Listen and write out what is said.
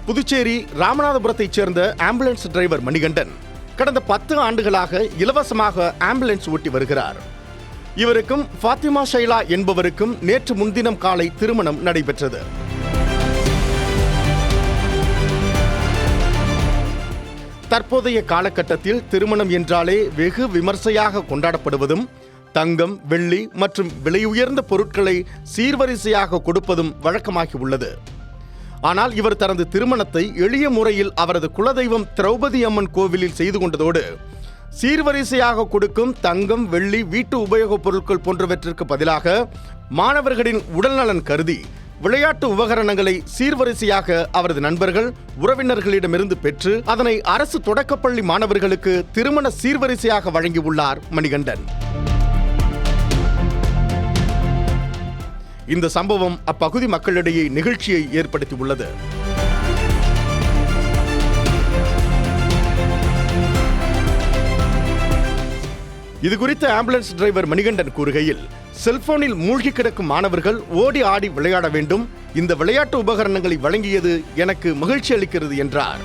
புதுச்சேரி ராமநாதபுரத்தைச் சேர்ந்த ambulance driver Manikandan கடந்த 10 ஆண்டுகளாக இலவசமாக ஆம்புலன்ஸ் ஓட்டி வருகிறார். இவருக்கும் ஃபாத்திமா ஷைலா என்பவருக்கும் நேற்று முன்தினம் காலை திருமணம் நடைபெற்றது. தற்போதைய காலகட்டத்தில் திருமணம் என்றாலே வெகு விமர்சையாக கொண்டாடப்படுவதும், தங்கம், வெள்ளி மற்றும் விலையுயர்ந்த பொருட்களை சீர்வரிசையாக கொடுப்பதும் வழக்கமாகி உள்ளது. ஆனால் இவர் தனது திருமணத்தை எளிய முறையில் அவரது குலதெய்வம் திரௌபதி அம்மன் கோவிலில் செய்து கொண்டதோடு, சீர்வரிசையாக கொடுக்கும் தங்கம், வெள்ளி, வீட்டு உபயோகப் பொருட்கள் போன்றவற்றிற்கு பதிலாக மாணவர்களின் உடல்நலன் கருதி விளையாட்டு உபகரணங்களை சீர்வரிசையாக அவரது நண்பர்கள், உறவினர்களிடமிருந்து பெற்று அதனை அரசு தொடக்கப்பள்ளி மாணவர்களுக்கு திருமண சீர்வரிசையாக வழங்கியுள்ளார் மணிகண்டன். இந்த சம்பவம் அப்பகுதி மக்களிடையே நிகழ்ச்சியை ஏற்படுத்தியுள்ளது. இதுகுறித்து ஆம்புலன்ஸ் டிரைவர் மணிகண்டன் கூறுகையில், செல்போனில் மூழ்கி கிடக்கும் மாணவர்கள் ஓடி ஆடி விளையாட வேண்டும். இந்த விளையாட்டு உபகரணங்களை வழங்கியது எனக்கு மகிழ்ச்சி அளிக்கிறது என்றார்.